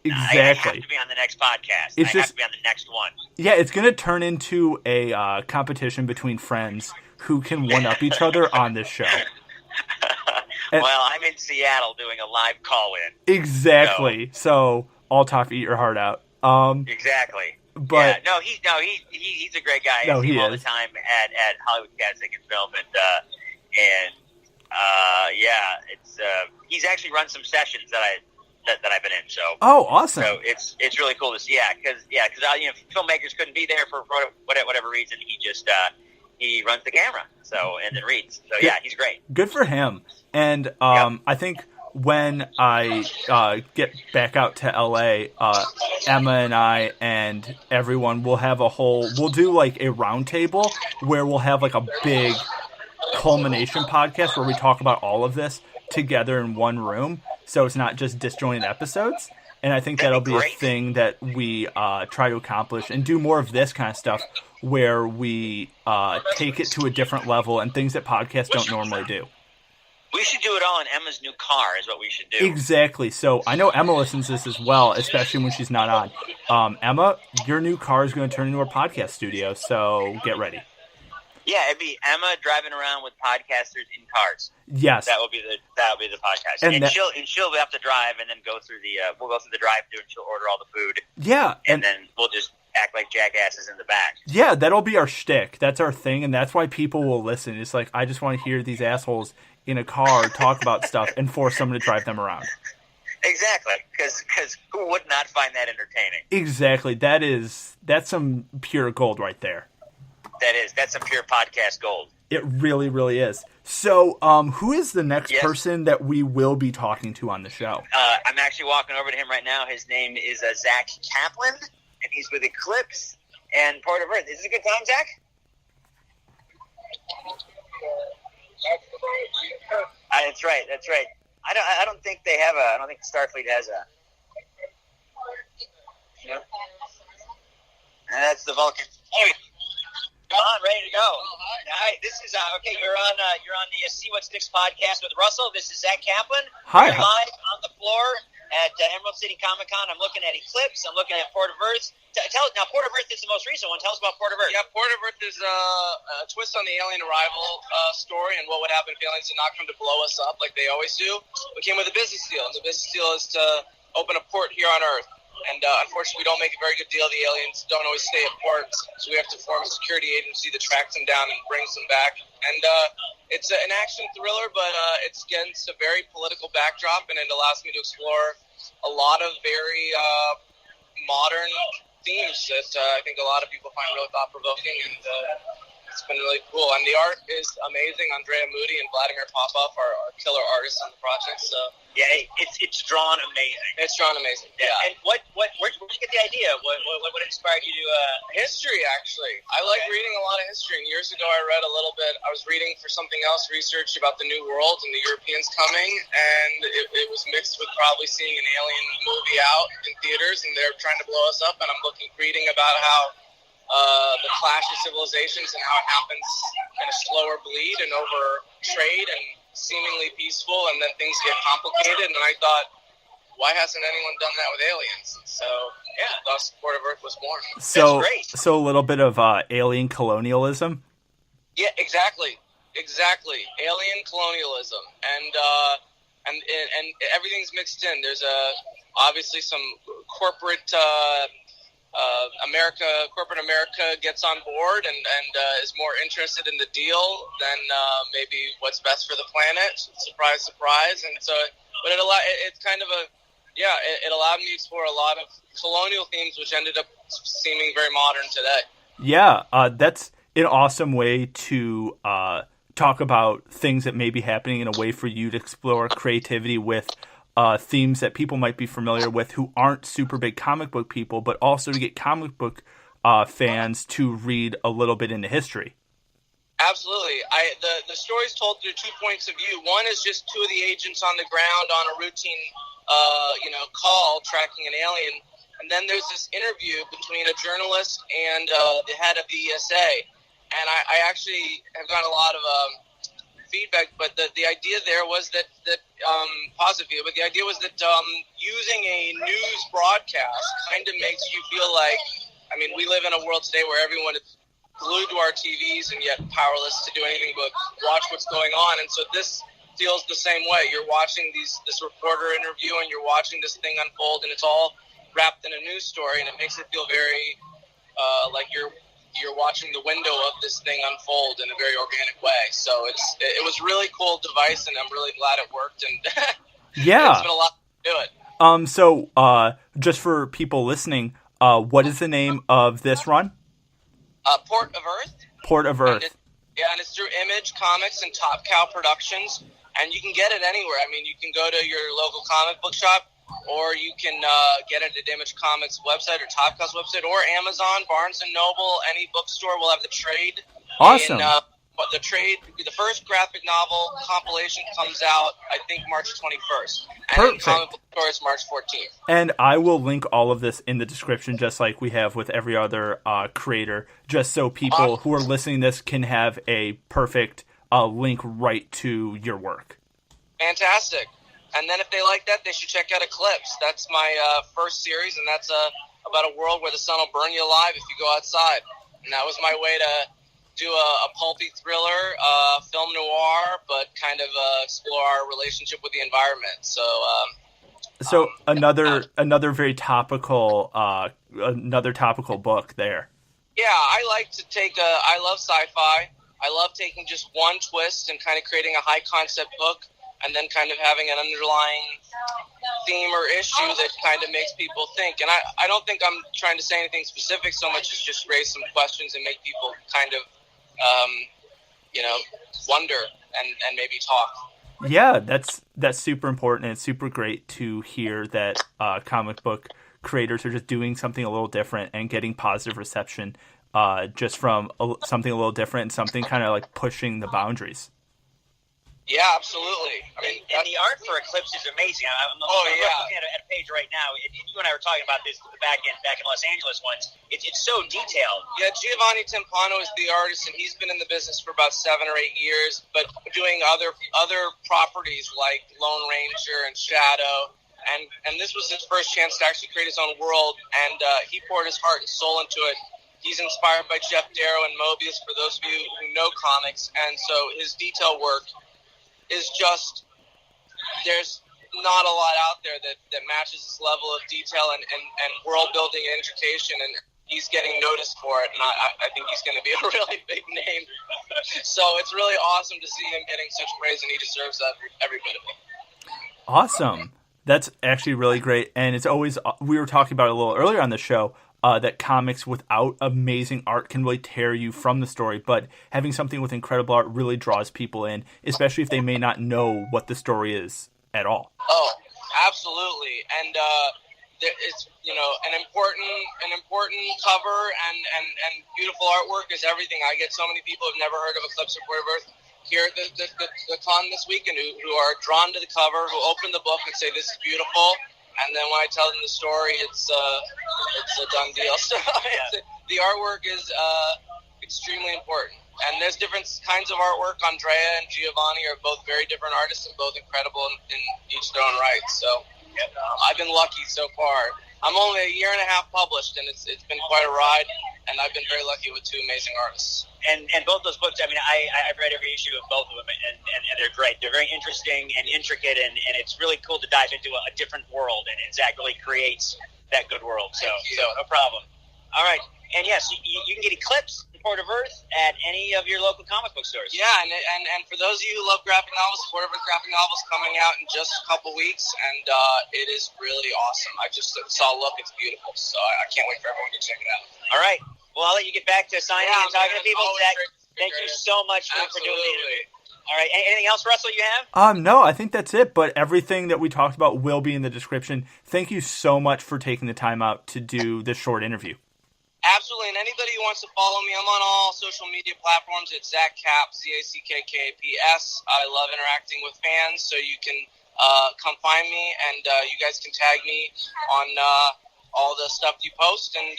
Exactly. I have to be on the next podcast. I have to be on the next one. Yeah, it's going to turn into a competition between friends who can one-up each other on this show. Well, I'm in Seattle doing a live call-in. Exactly. So Althoff, eat your heart out. Exactly. But he's a great guy. No, I see he him all is. the time at Hollywood Casting and Film, it's he's actually run some sessions that I've been in. So awesome. So it's really cool to see. Because filmmakers couldn't be there for whatever reason. He just he runs the camera. So and then reads. So he's great. Good for him. And I think when I get back out to LA, Emma and I and everyone will have we'll do like a round table where we'll have like a big culmination podcast where we talk about all of this together in one room. So it's not just disjointed episodes. And I think that'll be a thing that we try to accomplish and do more of this kind of stuff where we take it to a different level and things that podcasts don't normally do. We should do it all in Emma's new car is what we should do. Exactly. So I know Emma listens to this as well, especially when she's not on. Emma, your new car is going to turn into a podcast studio, so get ready. Yeah, it'd be Emma driving around with podcasters in cars. Yes, that would be the podcast, and she'll have to drive, and then go through we'll go through the drive-thru, and she'll order all the food. Yeah, and then we'll just act like jackasses in the back. Yeah, that'll be our shtick. That's our thing, and that's why people will listen. It's like I just want to hear these assholes in a car talk about stuff and force someone to drive them around. Exactly, because who would not find that entertaining? Exactly, that's some pure gold right there. That's some pure podcast gold. It really, really is. So, who is the next person that we will be talking to on the show? I'm actually walking over to him right now. His name is Zack Kaplan, and he's with Eclipse and Port of Earth. Is this a good time, Zach? That's right. I don't think they have I don't think Starfleet has a. No. And that's the Vulcan. Anyway, come on, ready to go. Hi, this is okay. You're on the See What Sticks podcast with Russell. This is Zack Kaplan. Hi. We're live on the floor at Emerald City Comic Con. I'm looking at Eclipse. I'm looking at Port of Earth. Tell us now. Port of Earth is the most recent one. Tell us about Port of Earth. Yeah, Port of Earth is a twist on the alien arrival story and what would happen if aliens did not come to blow us up like they always do. We came with a business deal, and the business deal is to open a port here on Earth. And unfortunately, we don't make a very good deal. The aliens don't always stay at port, so we have to form a security agency that tracks them down and brings them back. And it's an action thriller, but it's against a very political backdrop, and it allows me to explore a lot of very modern themes that I think a lot of people find really thought-provoking, and it's been really cool. And the art is amazing. Andrea Moody and Vladimir Popov are killer artists on the project. So Yeah, it's drawn amazing. it's drawn amazing. Yeah. And where'd you get the idea? What inspired you to? History, actually. I like reading a lot of history. And years ago, I read a little bit. I was reading for something else, research about the New World and the Europeans coming, and it was mixed with probably seeing an alien movie out in theaters, and they're trying to blow us up. And I'm reading about how the clash of civilizations and how it happens in a slower bleed and over trade and seemingly peaceful, and then things get complicated. And I thought, why hasn't anyone done that with aliens? So yeah, thus Port of Earth was born. So, That's great. so a little bit of alien colonialism. Yeah, exactly. Alien colonialism, and everything's mixed in. There's obviously some corporate corporate America gets on board and is more interested in the deal than maybe what's best for the planet. Surprise, surprise. And so, but it allowed me to explore a lot of colonial themes, which ended up seeming very modern today. Yeah, that's an awesome way to talk about things that may be happening, in a way for you to explore creativity with themes that people might be familiar with who aren't super big comic book people, but also to get comic book fans to read a little bit into history. Absolutely. The story's told through 2 points of view. One is just two of the agents on the ground on a routine call tracking an alien. And then there's this interview between a journalist and the head of the ESA. And I actually have gotten a lot of feedback, but the idea there was that positive feedback, but the idea was that using a news broadcast kind of makes you feel like, I mean, we live in a world today where everyone is glued to our TVs and yet powerless to do anything but watch what's going on. And so this feels the same way. You're watching this reporter interview and you're watching this thing unfold, and it's all wrapped in a news story, and it makes it feel very like you're watching the window of this thing unfold in a very organic way. So it was really cool device, and I'm really glad it worked. And yeah, it's been a lot to do it. So just for people listening, what is the name of this run? Port of Earth. Port of Earth. And it's through Image Comics and Top Cow Productions, and you can get it anywhere. I mean, you can go to your local comic book shop, or you can get it at Image Comics website or Top Cow's website, or Amazon, Barnes & Noble, any bookstore will have the trade. Awesome. But the trade, the first graphic novel compilation comes out, I think, March 21st. And Perfect. in comic book stores, March 14th. And I will link all of this in the description, just like we have with every other creator, just so people who are listening to this can have a perfect link right to your work. Fantastic. And then if they like that, they should check out Eclipse. That's my first series, and that's about a world where the sun will burn you alive if you go outside. And that was my way to do a pulpy thriller, film noir, but kind of explore our relationship with the environment. So another very topical book there. Yeah, I like to I love sci-fi. I love taking just one twist and kind of creating a high concept book, and then kind of having an underlying theme or issue that kind of makes people think. And I don't think I'm trying to say anything specific so much as just raise some questions and make people kind of, wonder and maybe talk. Yeah, that's super important, and it's super great to hear that comic book creators are just doing something a little different and getting positive reception just from something a little different and something kind of like pushing the boundaries. Yeah, absolutely. I mean, and the art for Eclipse is amazing. I'm looking at a page right now. You and I were talking about this back in Los Angeles once. It's so detailed. Yeah, Giovanni Timpano is the artist, and he's been in the business for about 7 or 8 years, but doing other properties like Lone Ranger and Shadow. And this was his first chance to actually create his own world, and he poured his heart and soul into it. He's inspired by Jeff Darrow and Mobius, for those of you who know comics, and so his detail work is just, there's not a lot out there that matches this level of detail and world building and education, and he's getting noticed for it, and I think he's going to be a really big name. So it's really awesome to see him getting such praise, and he deserves every bit of it. Awesome. That's actually really great, and it's always, we were talking about it a little earlier on the show, that comics without amazing art can really tear you from the story, but having something with incredible art really draws people in, especially if they may not know what the story is at all. Oh, absolutely. And it's, an important cover and beautiful artwork is everything. I get so many people who've never heard of Eclipse of Port of Earth here at the con this weekend who are drawn to the cover, who open the book and say, this is beautiful. And then when I tell them the story, it's a done deal. So the artwork is extremely important. And there's different kinds of artwork. Andrea and Giovanni are both very different artists and both incredible in each their own right. So I've been lucky so far. I'm only a year and a half published, and it's been quite a ride. And I've been very lucky with two amazing artists. And both those books, I've read every issue of both of them, and they're great. They're very interesting and intricate, and it's really cool to dive into a different world, and Zack really creates that good world. So no problem. All right. And yes, you can get Eclipse in Port of Earth at any of your local comic book stores. Yeah, and for those of you who love graphic novels, Port of Earth graphic novels coming out in just a couple weeks, and it is really awesome. I just saw a look; it's beautiful. So I can't wait for everyone to check it out. All right. Well, I'll let you get back to signing and talking to people. Zack, thank you so much for doing the interview. All right. Anything else, Russell, you have? No, I think that's it. But everything that we talked about will be in the description. Thank you so much for taking the time out to do this short interview. Absolutely. And anybody who wants to follow me, I'm on all social media platforms. It's Zack Kap, ZackKaps. I love interacting with fans, so you can come find me, and you guys can tag me on all the stuff you post. And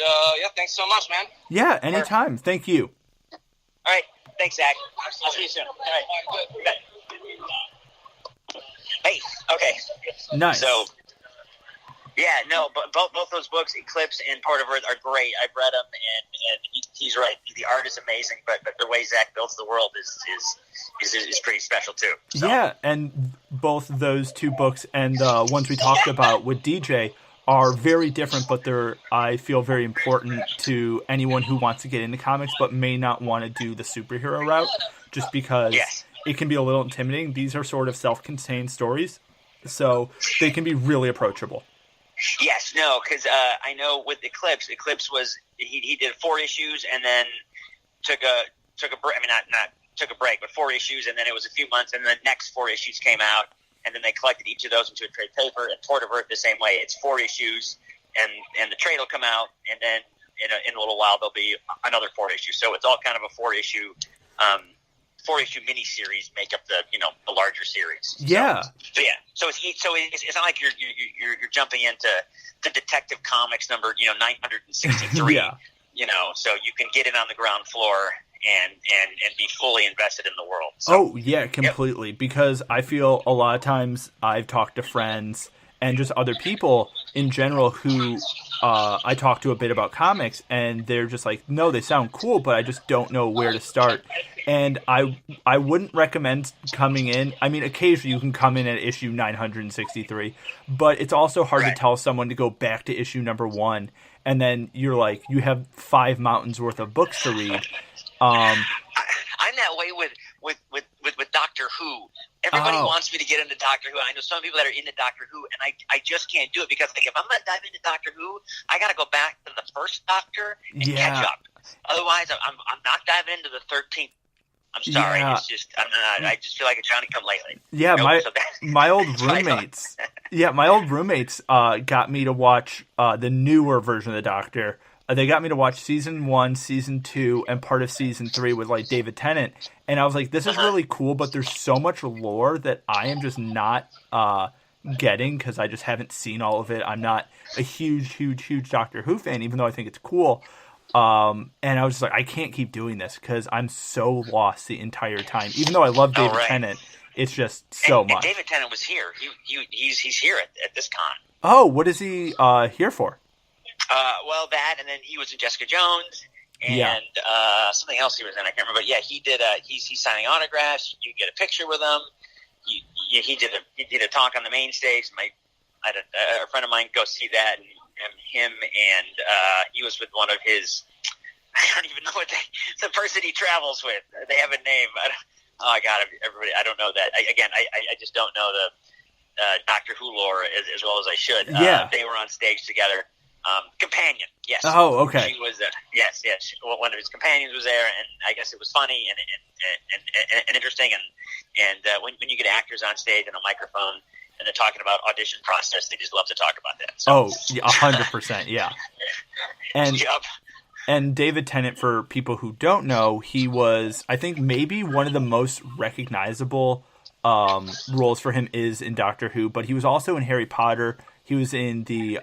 thanks so much, man. Yeah, anytime. Thank you. All right. Thanks, Zack. I'll see you soon. All right. Hey, okay. Nice. So, but both those books, Eclipse and Port of Earth, are great. I've read them, and he's right. The art is amazing, but the way Zack builds the world is pretty special too. So. Yeah, and both those two books and the ones we talked about with DJ are very different, but they're, I feel, very important to anyone who wants to get into comics but may not want to do the superhero route, just because it can be a little intimidating. These are sort of self-contained stories, so they can be really approachable. Yes, no, because I know with Eclipse was he did 4 issues and then took a break. I mean, not took a break, but 4 issues, and then it was a few months, and then the next 4 issues came out. And then they collected each of those into a trade paper. And Port of Earth the same way. It's 4 issues, and the trade will come out, and then in a little while there'll be another 4 issues. So it's all kind of a 4-issue mini-series make up the larger series. Yeah. So it's not like you're jumping into the Detective Comics number 963. Yeah. So you can get it on the ground floor and be fully invested in the world. So, oh, yeah, completely. Yep. Because I feel a lot of times I've talked to friends and just other people in general who I talk to a bit about comics, and they're just like, no, they sound cool, but I just don't know where to start. And I wouldn't recommend coming in. I mean, occasionally you can come in at issue 963, but it's also hard to tell someone to go back to issue number 1, and then you're like, you have 5 mountains worth of books to read. I'm that way with Doctor Who. Everybody wants me to get into Doctor Who. I know some people that are into Doctor Who, and I just can't do it because if I'm going to dive into Doctor Who, I got to go back to the first Doctor and catch up. Otherwise, I'm not diving into the 13th. I'm sorry. Yeah. It's just I just feel like a Johnny Come Lately. Yeah, my old roommates. My old roommates got me to watch the newer version of the Doctor. They got me to watch season 1, season 2, and part of season 3 with like David Tennant, and I was like, "This is really cool," but there's so much lore that I am just not getting because I just haven't seen all of it. I'm not a huge Doctor Who fan, even though I think it's cool. And I was just like, I can't keep doing this because I'm so lost the entire time. Even though I love David Tennant, it's just so much. And David Tennant was here. He's here at this con. Oh, what is he here for? Well, that, and then he was in Jessica Jones, and something else he was in. I can't remember. But yeah, he did. He's signing autographs. You can get a picture with him. he did a talk on the main stage. I had a friend of mine go see that, and him and he was with one of his. I don't even know what the person he travels with. They have a name. Oh God, everybody! I don't know that. I just don't know the Doctor Who lore as well as I should. Yeah, they were on stage together. Companion, yes. Oh, okay. She was, yes. One of his companions was there, and I guess it was funny and interesting. And when you get actors on stage and a microphone and they're talking about audition process, they just love to talk about that. So. 100%, yeah. And yep. And David Tennant, for people who don't know, he was, I think, maybe one of the most recognizable roles for him is in Doctor Who, but he was also in Harry Potter. He was in the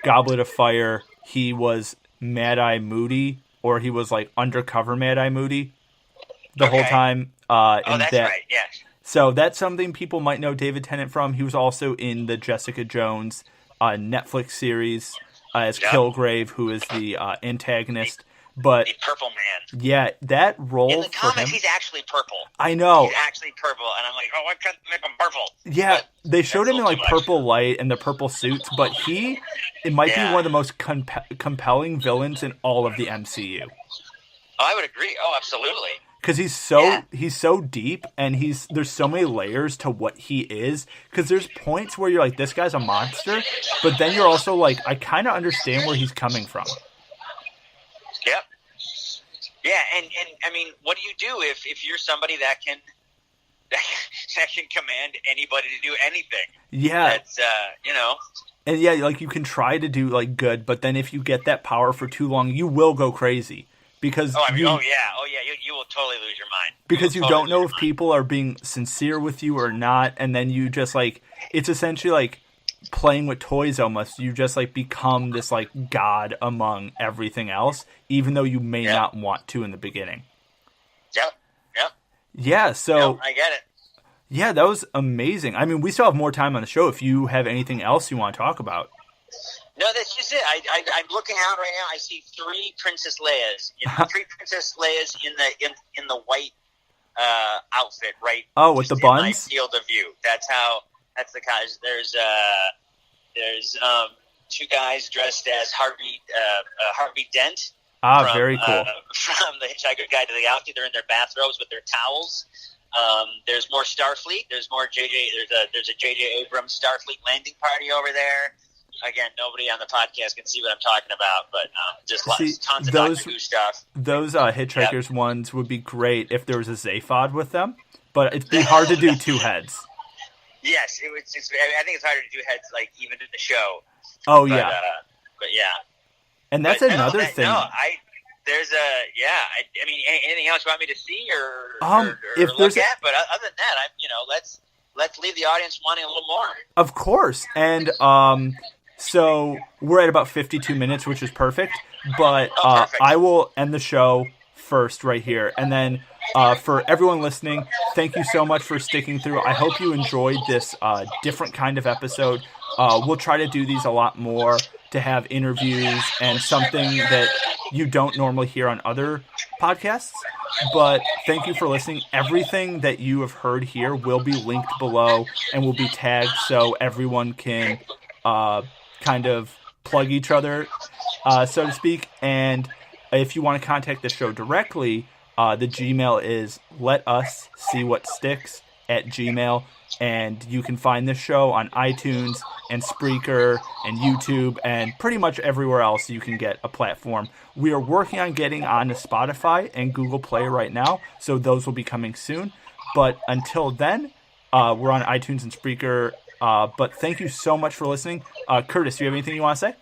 Goblet of Fire. He was Mad-Eye Moody, or he was like undercover Mad-Eye Moody the whole time. That's right, yes. So that's something people might know David Tennant from. He was also in the Jessica Jones Netflix series as Kilgrave, who is the antagonist. But the Purple Man. Yeah, that role in the for comics, him, he's actually purple. I know. He's actually purple, and I'm like, oh, why can't they make him purple? Yeah, but they showed him in like purple light and the purple suits, but it might be one of the most compelling villains in all of the MCU. Oh, I would agree. Oh, absolutely. Because he's so deep, and there's so many layers to what he is. Because there's points where you're like, this guy's a monster, but then you're also like, I kind of understand where he's coming from. Yep. Yeah, and I mean, what do you do if you're somebody that can command anybody to do anything? Yeah. That's And yeah, like you can try to do like good, but then if you get that power for too long, you will go crazy. Because you will totally lose your mind. Because you don't know if people are being sincere with you or not, and then you just like, it's essentially like playing with toys almost. You just like become this like god among everything else, even though you may not want to in the beginning. Yep. Yeah, so I get it. Yeah, that was amazing. I mean, we still have more time on the show if you have anything else you want to talk about. No, that's just it. I'm looking out right now. I see 3 Princess Leias. 3 Princess Leias in the white outfit, right? Oh, with the buns? In my field of view. That's the guys. There's 2 guys dressed as Harvey Dent. Very cool. From the Hitchhiker's Guide to the Galaxy. They're in their bathrobes with their towels. There's more Starfleet. There's more There's a J.J. Abrams Starfleet landing party over there. Again, nobody on the podcast can see what I'm talking about, but tons of Doctor Who stuff. Those Hitchhikers ones would be great if there was a Zaphod with them, but it'd be hard to do 2 heads. Yes, I think it's harder to do heads, like, even in the show. Oh, but, yeah. But, yeah. And that's another thing. I mean, anything else you want me to see or look at? But other than that, let's leave the audience wanting a little more. Of course. And so we're at about 52 minutes, which is perfect. But perfect. I will end the show first right here. And then for everyone listening, thank you so much for sticking through. I hope you enjoyed this different kind of episode. We'll try to do these a lot more, to have interviews and something that you don't normally hear on other podcasts. But thank you for listening. Everything that you have heard here will be linked below and will be tagged so everyone can kind of plug each other, so to speak. And if you want to contact the show directly, the Gmail is letussseewhatsticks@gmail.com. And you can find this show on iTunes and Spreaker and YouTube and pretty much everywhere else you can get a platform. We are working on getting on to Spotify and Google Play right now, so those will be coming soon. But until then, we're on iTunes and Spreaker. But thank you so much for listening. Curtis, do you have anything you want to say?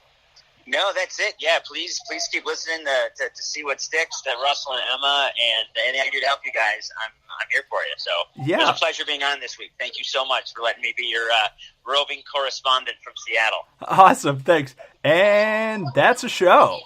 No, that's it. Yeah, please keep listening to See What Sticks, to Russell and Emma, and anything I can do to help you guys, I'm here for you. So It was a pleasure being on this week. Thank you so much for letting me be your roving correspondent from Seattle. Awesome, thanks. And that's a show.